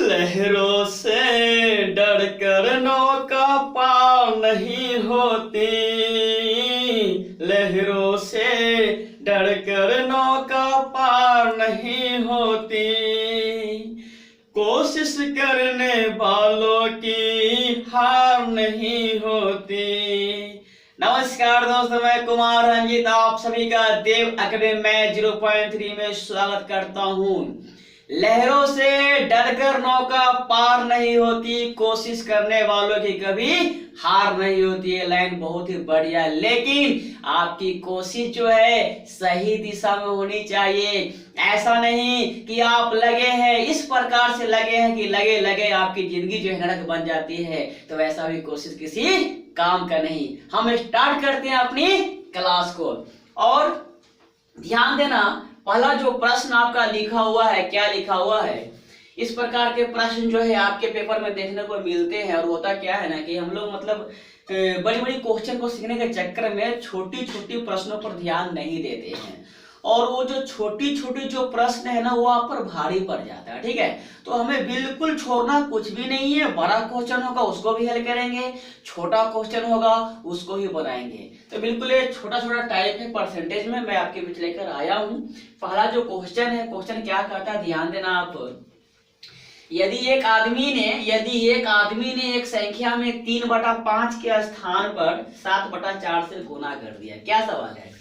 लहरों से डर कर नौका पार नहीं होती, लहरों से डर कर नौका पार नहीं होती, कोशिश करने वालों की हार नहीं होती। नमस्कार दोस्तों, मैं कुमार रंजीत आप सभी का देव एकेडमी में 0.3 में स्वागत करता हूं। लहरों से डरकर नौका पार नहीं होती, कोशिश करने वालों की कभी हार नहीं होती है। लाइन बहुत ही बढ़िया, लेकिन आपकी कोशिश जो है सही दिशा में होनी चाहिए। ऐसा नहीं कि आप लगे हैं, इस प्रकार से लगे हैं कि लगे लगे आपकी जिंदगी जो है नरक बन जाती है, तो वैसा भी कोशिश किसी काम का नहीं। हम स्टार्ट करते हैं अपनी क्लास को, और ध्यान देना, पहला जो प्रश्न आपका लिखा हुआ है, क्या लिखा हुआ है, इस प्रकार के प्रश्न जो है आपके पेपर में देखने को मिलते हैं। और होता क्या है ना कि हम लोग मतलब बड़ी बड़ी क्वेश्चन को सीखने के चक्कर में छोटी छोटी प्रश्नों पर ध्यान नहीं देते हैं, और वो जो छोटी छोटी जो प्रश्न है ना वो आप पर भारी पड़ जाता है। ठीक है, तो हमें बिल्कुल छोड़ना कुछ भी नहीं है। बड़ा क्वेश्चन होगा उसको भी हल करेंगे, छोटा क्वेश्चन होगा उसको ही बनाएंगे। तो बिल्कुल ये छोटा छोटा टाइप है, परसेंटेज में मैं आपके बीच लेकर आया हूँ। पहला जो क्वेश्चन है, क्वेश्चन क्या कहता है, ध्यान देना आप। यदि एक आदमी ने एक संख्या में 3/5 के स्थान पर 7/4 से गुना कर दिया। क्या सवाल है?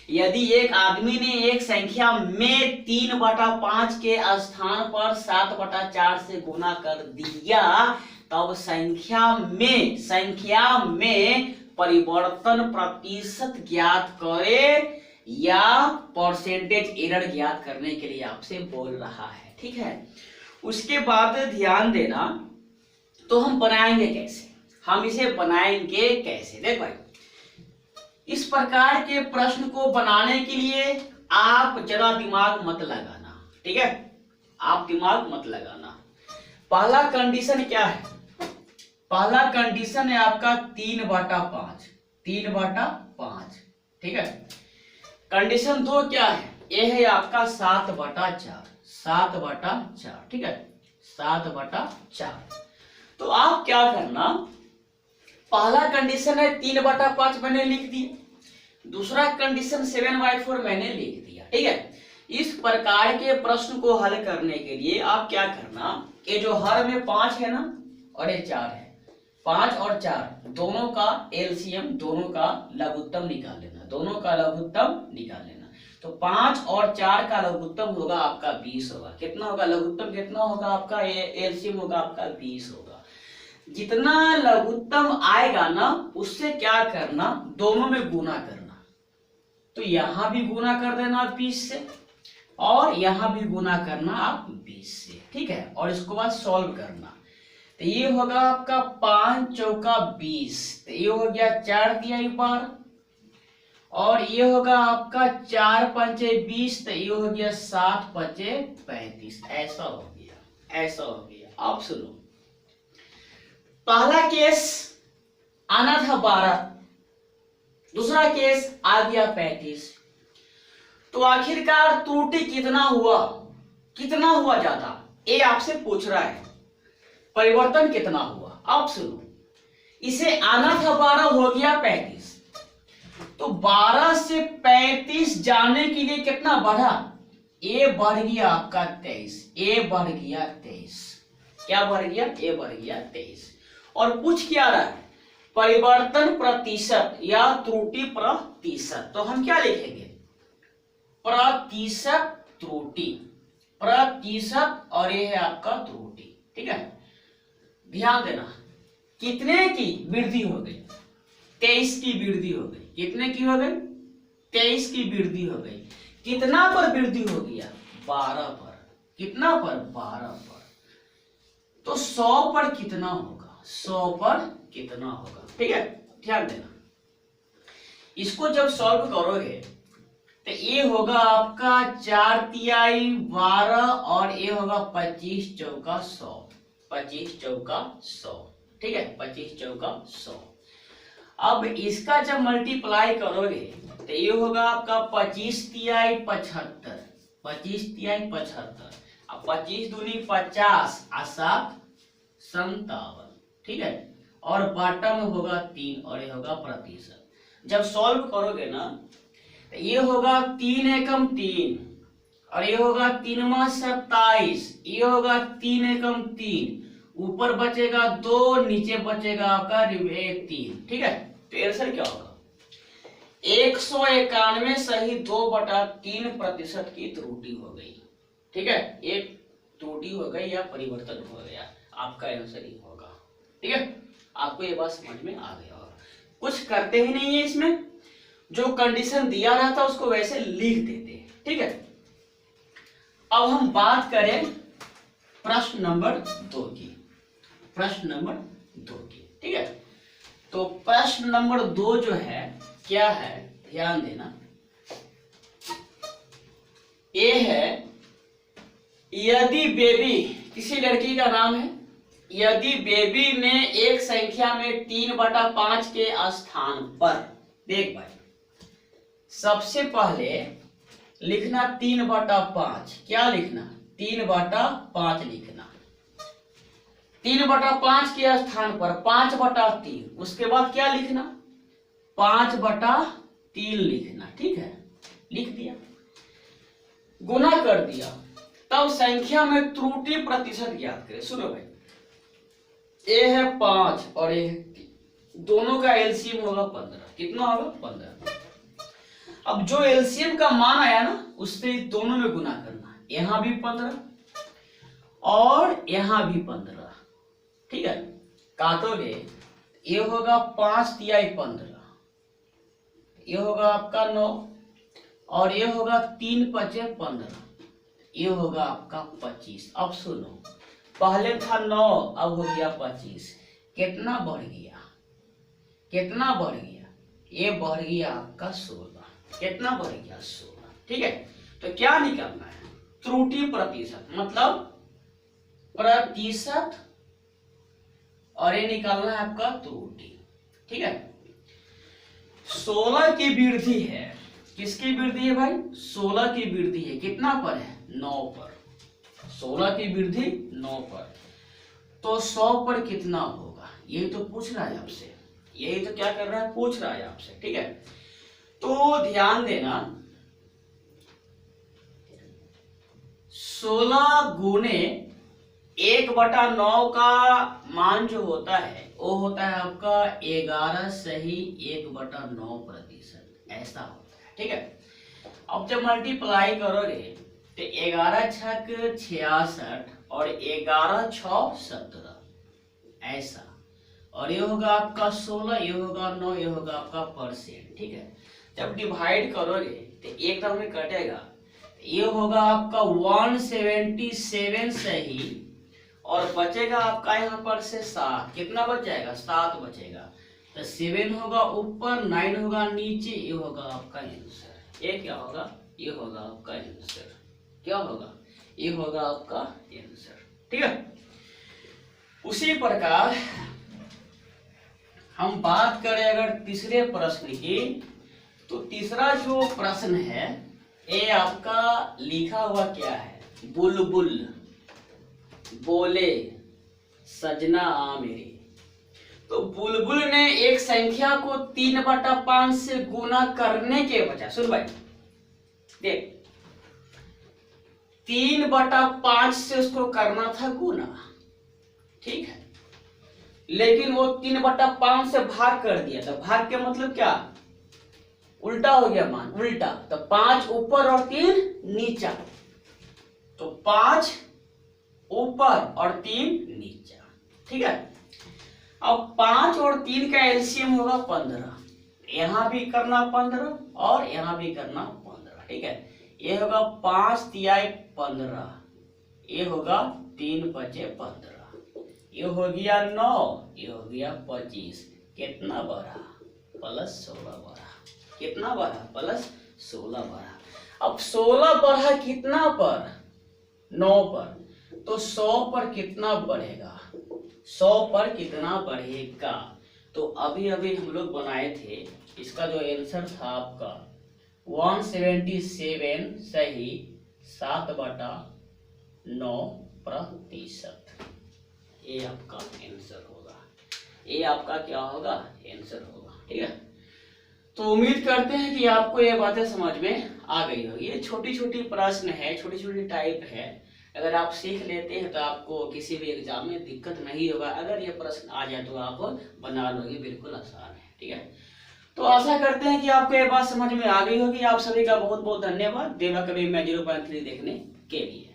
यदि एक आदमी ने एक संख्या में 3/5 के स्थान पर 7/4 से गुना कर दिया, तब संख्या में परिवर्तन प्रतिशत ज्ञात करे या परसेंटेज एरर ज्ञात करने के लिए आपसे बोल रहा है। ठीक है, उसके बाद ध्यान देना, तो हम बनाएंगे कैसे, हम इसे बनाएंगे कैसे। देख भाई, इस प्रकार के प्रश्न को बनाने के लिए आप जरा दिमाग मत लगाना। ठीक है, आप दिमाग मत लगाना। पहला कंडीशन क्या है? पहला कंडीशन है आपका 3/5। 3/5। ठीक है, कंडीशन 2 क्या है? ये है आपका 7/4। 7/4। ठीक है, 7/4। तो आप क्या करना, पहला कंडीशन है 3/5 मैंने लिख दिया, दूसरा कंडीशन 7/4 मैंने लिख दिया। ठीक है, इस प्रकार के प्रश्न को हल करने के लिए आप क्या करना, ये जो हर में 5 है ना और ये 4 है, 5 और 4 दोनों का एलसीएम, दोनों का लघुत्तम निकाल लेना, दोनों का लघुत्तम निकाल लेना। तो 5 और 4 का लघुत्तम होगा आपका 20 होगा। कितना होगा लघुत्तम? कितना होगा आपका? ये एलसीएम होगा आपका 20 होगा। जितना लघुत्तम आएगा ना उससे क्या करना, दोनों में गुना करना। तो यहां भी गुना कर देना 20 से, और यहां भी गुना करना आप 20 से। ठीक है, और इसको बाद सॉल्व करना। तो ये होगा आपका 5 चौका 20, तो ये हो गया 4 दिया एक बार, और ये होगा आपका 4 पंचे 20, तो ये हो गया 7 पंचे 35। ऐसा हो गया, ऐसा हो गया। आप सुनो, पहला केस आना था 12, दूसरा केस आ गया 35। तो आखिरकार त्रुटि कितना हुआ, कितना हुआ ज्यादा, ये आपसे पूछ रहा है। परिवर्तन कितना हुआ, आप सुनो। इसे आना था 12, हो गया 35, तो 12 से 35 जाने के लिए कितना बढ़ा? ए बढ़ गया आपका 23। ए बढ़ गया 23। क्या बढ़ गया? ए बढ़ गया 23। और पूछ क्या रहा है? परिवर्तन प्रतिशत या त्रुटि प्रतिशत। तो हम क्या लिखेंगे? प्रतिशत त्रुटि, प्रतिशत, और ये है आपका त्रुटि। ठीक है, ध्यान देना, कितने की वृद्धि हो गई? 23 की वृद्धि हो गई। कितने की हो गई? 23 की वृद्धि हो गई। कितना पर वृद्धि हो गया? 12 पर। कितना पर? 12 पर। तो 100 पर कितना होगा? 100 पर कितना होगा? ठीक है, ध्यान देना, इसको जब सॉल्व करोगे तो ये होगा आपका 4 तिहाई 12, और ये होगा 25 चौका 100। 25 चौका 100। ठीक है, 25 चौका 100। अब इसका जब मल्टीप्लाई करोगे तो ये होगा आपका 25 तिहाई 75। 25 तिहाई 75। अब 25 दूनी 50 और 7 57, ठीक है। और बॉटम में होगा 3 और ये होगा प्रतिशत। जब सॉल्व करोगे ना तो ये होगा 3 एकम 3 और ये होगा 3 मा 27, ये होगा 3 एकम 3, ऊपर बचेगा 2, नीचे बचेगा आपका 3, ठीक है। तो आंसर क्या होगा? 191 सही 2/3% की त्रुटि हो गई, ठीक है। एक त्रुटि हो गई या परिवर्तन हो गया, आपका आंसर ही होगा, ठीक है। आपको ये बात समझ में आ गया होगा। कुछ करते ही नहीं है इसमें, जो कंडीशन दिया रहता उसको वैसे लिख देते हैं, ठीक है। अब हम बात करें प्रश्न नंबर 2 की, प्रश्न नंबर 2 की, ठीक है। तो प्रश्न नंबर 2 जो है क्या है, ध्यान देना। ये है, यदि बेबी, किसी लड़की का नाम है, यदि बेबी ने एक संख्या में 3/5 के स्थान पर, देख भाई, सबसे पहले लिखना 3/5, क्या लिखना? 3/5 लिखना। 3/5 के स्थान पर 5/3, उसके बाद क्या लिखना? 5/3 लिखना, ठीक है। लिख दिया, गुना कर दिया, तब संख्या में त्रुटि प्रतिशत ज्ञात करें। सुनो भाई, ए है 5 और ए है 3, दोनों का एलसीएम होगा 15। कितना होगा? 15। अब जो एलसीएम का मान आया ना, उससे दोनों में गुना करना, यहां भी 15 और यहां भी 15, ठीक है। काटोगे, ये होगा 5 तिहाई 15, ये होगा आपका 9 और ये होगा 3 पचे 15, ये होगा आपका 25। अब सुनो, पहले था 9, अब हो गया 25, कितना बढ़ गया? कितना बढ़ गया? ये बढ़ गया आपका 16। कितना बढ़ गया? 16, ठीक है। तो क्या निकालना है? त्रुटि प्रतिशत, मतलब प्रतिशत, और ये निकालना है आपका त्रुटि, ठीक है। 16 की वृद्धि है, किसकी वृद्धि है भाई? 16 की वृद्धि है, कितना पर है? 9 पर। 16 की वृद्धि 9 पर, तो 100 पर कितना होगा? यही तो पूछ रहा है आपसे, यही तो क्या कर रहा है? पूछ रहा है आपसे, ठीक है। तो ध्यान देना, 16 गुने 1/9 का मान जो होता है वो होता है आपका 11 सही 1/9%, ऐसा होता है, ठीक है। अब जब मल्टीप्लाई करोगे तो 11 छक 66 और 11 6 17, ऐसा, और ये होगा आपका 16, ये होगा 9, ये होगा आपका परसेंट, ठीक है। जब डिवाइड करोगे तो एक तरफ में कटेगा, ये होगा आपका 177 सही, और बचेगा आपका यहाँ पर से 7। कितना बच जाएगा? 7 बचेगा। तो 7 होगा ऊपर, 9 होगा नीचे, ये होगा आपका आंसर। ये क्या होगा? ये होगा आपका आंसर। क्या होगा? ये होगा आपका आंसर, ठीक है। उसी प्रकार हम बात करें अगर तीसरे प्रश्न की, तो तीसरा जो प्रश्न है ये आपका लिखा हुआ क्या है? बुलबुल बोले सजना आ मेरी। तो बुलबुल ने एक संख्या को 3/5 से गुना करने के बजाय, सुन भाई देख, 3/5 से उसको करना था गुना, ठीक है, लेकिन वो 3/5 से भाग कर दिया था। भाग के मतलब क्या? उल्टा हो गया मान, उल्टा। तो 5 ऊपर और 3 नीचा, तो 5 ऊपर और 3 नीचा, ठीक है। अब 5 और 3 का एलसीएम होगा 15, यहां भी करना 15 और यहां भी करना 15, ठीक है। ये होगा 5 तिहाई 15, ये होगा 3 पचे 15, ये हो गया 9, ये हो गया 25। कितना बढ़ा? +16 बढ़ा। कितना बढ़ा? +16 बढ़ा। अब 16 बढ़ा कितना पर? 9 पर। तो 100 पर कितना बढ़ेगा? 100 पर कितना बढ़ेगा? तो अभी अभी हम लोग बनाए थे, इसका जो आंसर था आपका 177 सही 7/3, 9%। ये आपका आंसर होगा, ये आपका क्या होगा, आंसर होगा। ठीक है, तो उम्मीद करते हैं कि आपको ये बातें समझ में आ गई होगी। ये छोटी छोटी प्रश्न है, छोटी छोटी टाइप है, अगर आप सीख लेते हैं तो आपको किसी भी एग्जाम में दिक्कत नहीं होगा। अगर ये प्रश्न आ जाए तो आप बना लोगे, बिल्कुल आसान है। ठीक है, तो आशा करते हैं कि आपको ये बात समझ में आ गई होगी। आप सभी का बहुत बहुत धन्यवाद देवा कवि मैं 0.3 देखने के लिए।